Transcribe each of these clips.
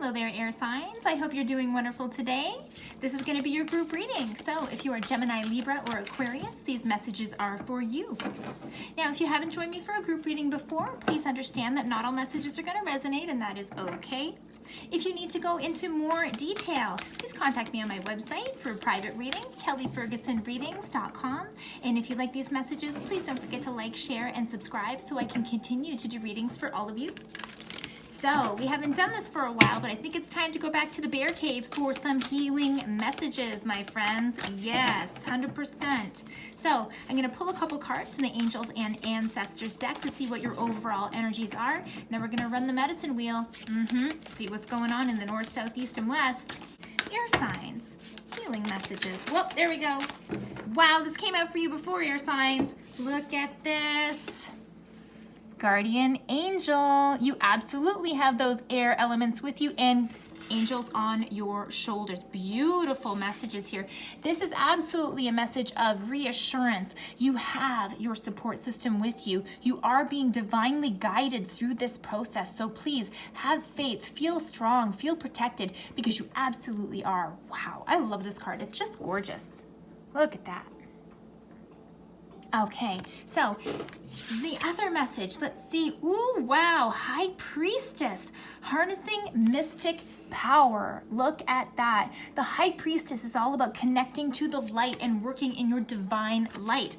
Hello there, air signs. I hope you're doing wonderful today. This is going to be your group reading. So if you are Gemini, Libra, or Aquarius, these messages are for you. Now, if you haven't joined me for a group reading before, please understand that not all messages are going to resonate, and that is okay. If you need to go into more detail, please contact me on my website for a private reading, kellyfergusonreadings.com. And if you like these messages, please don't forget to like, share, and subscribe so I can continue to do readings for all of you. So, we haven't done this for a while, but I think it's time to go back to the bear caves for some healing messages, my friends. Yes, 100%. So, I'm going to pull a couple cards from the Angels and Ancestors deck to see what your overall energies are. And then we're going to run the medicine wheel. See what's going on in the north, south, east, and west. Air signs. Healing messages. Whoop, there we go. Wow, this came out for you before, air signs. Look at this. Guardian angel. You absolutely have those air elements with you and angels on your shoulders. Beautiful messages here. This is absolutely a message of reassurance. You have your support system with you. You are being divinely guided through this process. So please have faith, feel strong, feel protected, because you absolutely are. Wow, I love this card. It's just gorgeous. Look at that. Okay, so the other message, let's see. Ooh, wow, High Priestess, harnessing mystic power. Look at that. The High Priestess is all about connecting to the light and working in your divine light.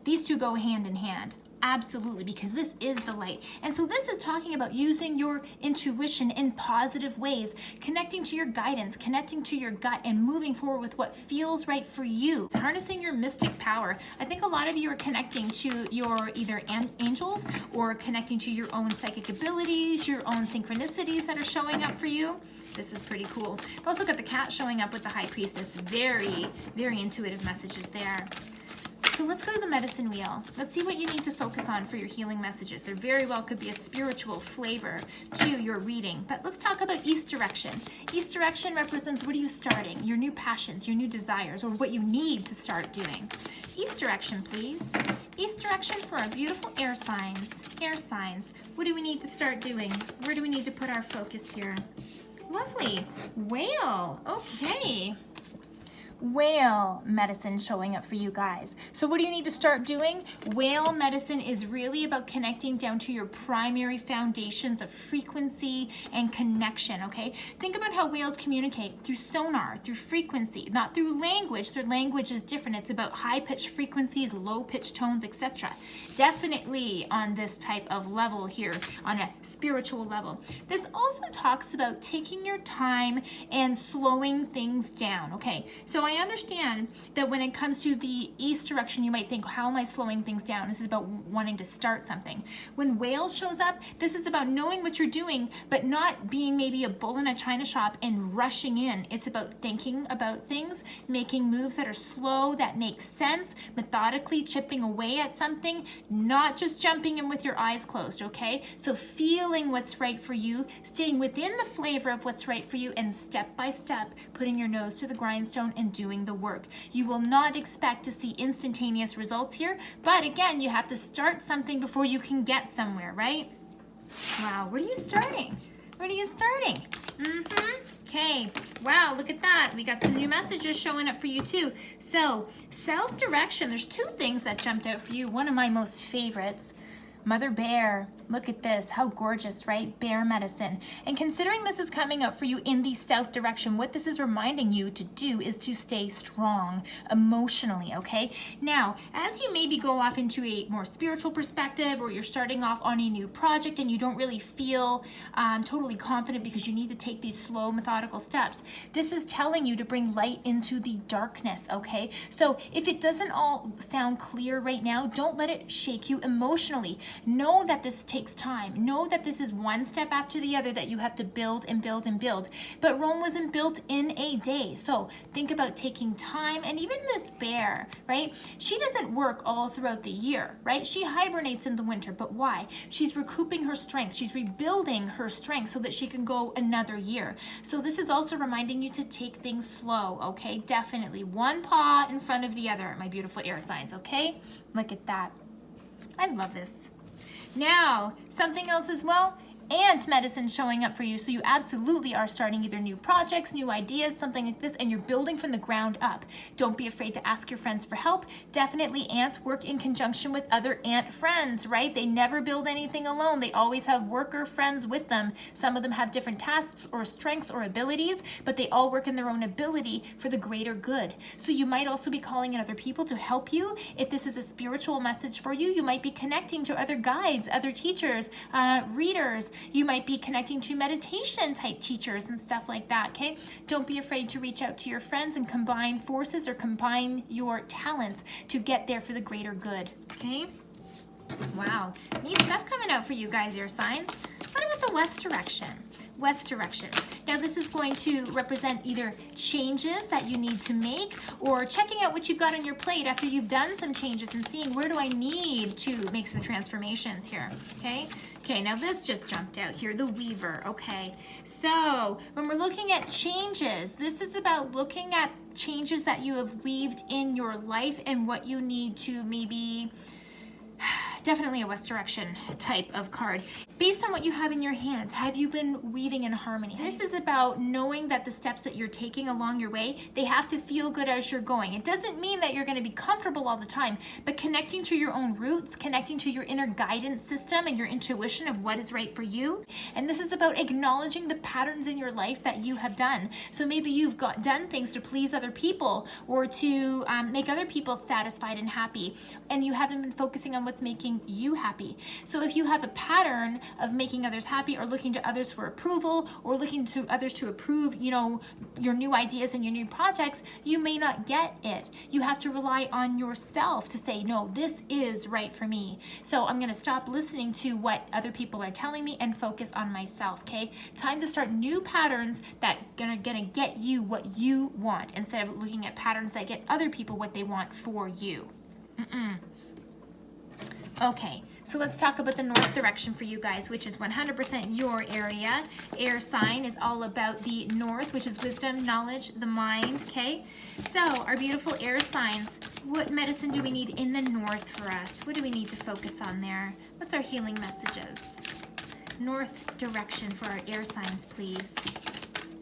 These two go hand in hand. Absolutely, because this is the light. And so this is talking about using your intuition in positive ways, connecting to your guidance, connecting to your gut, and moving forward with what feels right for you. It's harnessing your mystic power. I think a lot of you are connecting to your either angels or connecting to your own psychic abilities, your own synchronicities that are showing up for you. This is pretty cool. I've also got the cat showing up with the High Priestess. Very, very intuitive messages there. So let's go to the medicine wheel. Let's see what you need to focus on for your healing messages. There very well could be a spiritual flavor to your reading. But let's talk about East direction. East direction represents what are you starting? Your new passions, your new desires, or what you need to start doing. East direction, please. East direction for our beautiful air signs. Air signs. What do we need to start doing? Where do we need to put our focus here? Lovely. Whale. Okay. Whale medicine showing up for you guys. So what do you need to start doing? Whale medicine is really about connecting down to your primary foundations of frequency and connection, okay? Think about how whales communicate through sonar, through frequency, not through language. Their language is different. It's about high-pitched frequencies, low-pitched tones, etc. Definitely on this type of level here, on a spiritual level. This also talks about taking your time and slowing things down, okay? So I understand that when it comes to the East direction, you might think, how am I slowing things down? This is about wanting to start something. When whale shows up, this is about knowing what you're doing, but not being maybe a bull in a china shop and rushing in. It's about thinking about things, making moves that are slow, that make sense, methodically chipping away at something, not just jumping in with your eyes closed, okay? So feeling what's right for you, staying within the flavor of what's right for you, and step by step, putting your nose to the grindstone and doing the work. You will not expect to see instantaneous results here, but again, you have to start something before you can get somewhere, right? Wow, where are you starting? Where are you starting? Okay, wow, look at that. We got some new messages showing up for you too. So, south direction, there's two things that jumped out for you. One of my most favorites, Mother Bear. Look at this, how gorgeous, right? Bear medicine. And considering this is coming up for you in the south direction, what this is reminding you to do is to stay strong emotionally, okay? Now, as you maybe go off into a more spiritual perspective, or you're starting off on a new project and you don't really feel totally confident because you need to take these slow, methodical steps, this is telling you to bring light into the darkness, okay? So if it doesn't all sound clear right now, don't let it shake you emotionally. Know that this takes time. Know that this is one step after the other that you have to build and build and build. But Rome wasn't built in a day. So think about taking time. And even this bear, right? She doesn't work all throughout the year, right? She hibernates in the winter. But why? She's recouping her strength. She's rebuilding her strength so that she can go another year. So this is also reminding you to take things slow, okay? Definitely. One paw in front of the other, my beautiful air signs, okay? Look at that. I love this. Now, something else as well, ant medicine showing up for you. So you absolutely are starting either new projects, new ideas, something like this, and you're building from the ground up. Don't be afraid to ask your friends for help. Definitely ants work in conjunction with other ant friends, right? They never build anything alone. They always have worker friends with them. Some of them have different tasks or strengths or abilities, but they all work in their own ability for the greater good. So you might also be calling in other people to help you. If this is a spiritual message for you, you might be connecting to other guides, other teachers, readers. You might be connecting to meditation type teachers and stuff like that, okay? Don't be afraid to reach out to your friends and combine forces or combine your talents to get there for the greater good, okay? Wow, neat stuff coming out for you guys, air signs. What about the west direction? West direction. Now this is going to represent either changes that you need to make or checking out what you've got on your plate after you've done some changes and seeing where do I need to make some transformations here, okay? Okay, now this just jumped out here, the Weaver, okay. So when we're looking at changes, this is about looking at changes that you have weaved in your life and what you need to maybe, definitely a west direction type of card. Based on what you have in your hands, have you been weaving in harmony? This is about knowing that the steps that you're taking along your way, they have to feel good as you're going. It doesn't mean that you're going to be comfortable all the time, but connecting to your own roots, connecting to your inner guidance system and your intuition of what is right for you. And this is about acknowledging the patterns in your life that you have done. So maybe you've done things to please other people or to make other people satisfied and happy, and you haven't been focusing on what's making you happy. So if you have a pattern of making others happy or looking to others for approval or looking to others to approve, you know, your new ideas and your new projects, you may not get it. You have to rely on yourself to say, no, this is right for me. So I'm going to stop listening to what other people are telling me and focus on myself, okay? Time to start new patterns that are gonna get you what you want instead of looking at patterns that get other people what they want for you. Okay, so let's talk about the north direction for you guys, which is 100% your area. Air sign is all about the north, which is wisdom, knowledge, the mind, okay? So our beautiful air signs, what medicine do we need in the north for us? What do we need to focus on there? What's our healing messages? North direction for our air signs, please.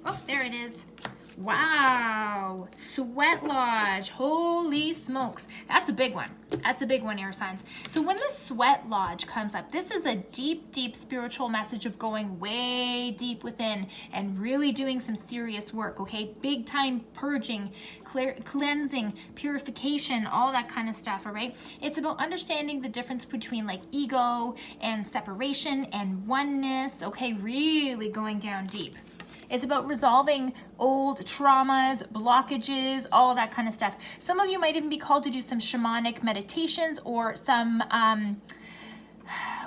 Oh, there it is. Wow, Sweat Lodge, holy smokes. That's a big one. That's a big one, air signs. So when the Sweat Lodge comes up, this is a deep, deep spiritual message of going way deep within and really doing some serious work, okay? Big time purging, cleansing, purification, all that kind of stuff, all right? It's about understanding the difference between like ego and separation and oneness, okay? Really going down deep. It's about resolving old traumas, blockages, all that kind of stuff. Some of you might even be called to do some shamanic meditations or some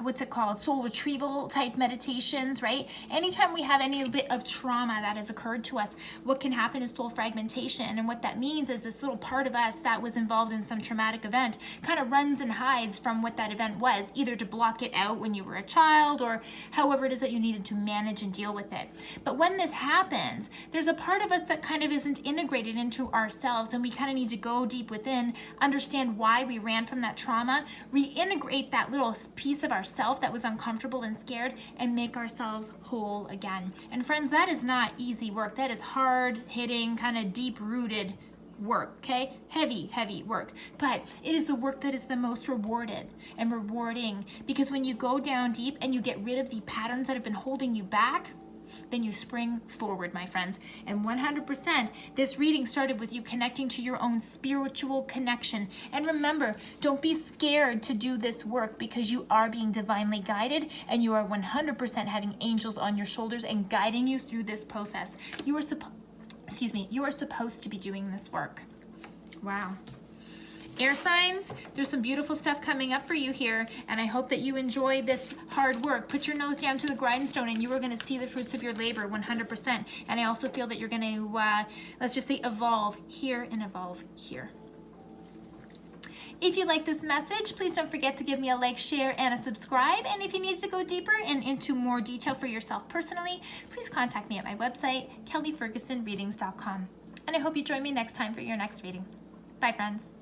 what's it called, soul retrieval type meditations, right? Anytime we have any bit of trauma that has occurred to us, what can happen is soul fragmentation. And what that means is this little part of us that was involved in some traumatic event kind of runs and hides from what that event was, either to block it out when you were a child or however it is that you needed to manage and deal with it. But when this happens, there's a part of us that kind of isn't integrated into ourselves, and we kind of need to go deep within, understand why we ran from that trauma, reintegrate that little piece of ourself that was uncomfortable and scared, and make ourselves whole again. And friends, that is not easy work. That is hard hitting, kind of deep rooted work, okay? Heavy work. But it is the work that is the most rewarded and rewarding, because when you go down deep and you get rid of the patterns that have been holding you back, then you spring forward, my friends. And 100%, this reading started with you connecting to your own spiritual connection. And remember, don't be scared to do this work, because you are being divinely guided and you are 100% having angels on your shoulders and guiding you through this process. You are supposed to be doing this work. Wow. Air signs, there's some beautiful stuff coming up for you here, and I hope that you enjoy this hard work. Put your nose down to the grindstone and you are going to see the fruits of your labor 100%. And I also feel that you're going to, let's just say, evolve here and evolve here. If you like this message, please don't forget to give me a like, share, and a subscribe. And if you need to go deeper and into more detail for yourself personally, please contact me at my website, kellyfergusonreadings.com. And I hope you join me next time for your next reading. Bye, friends.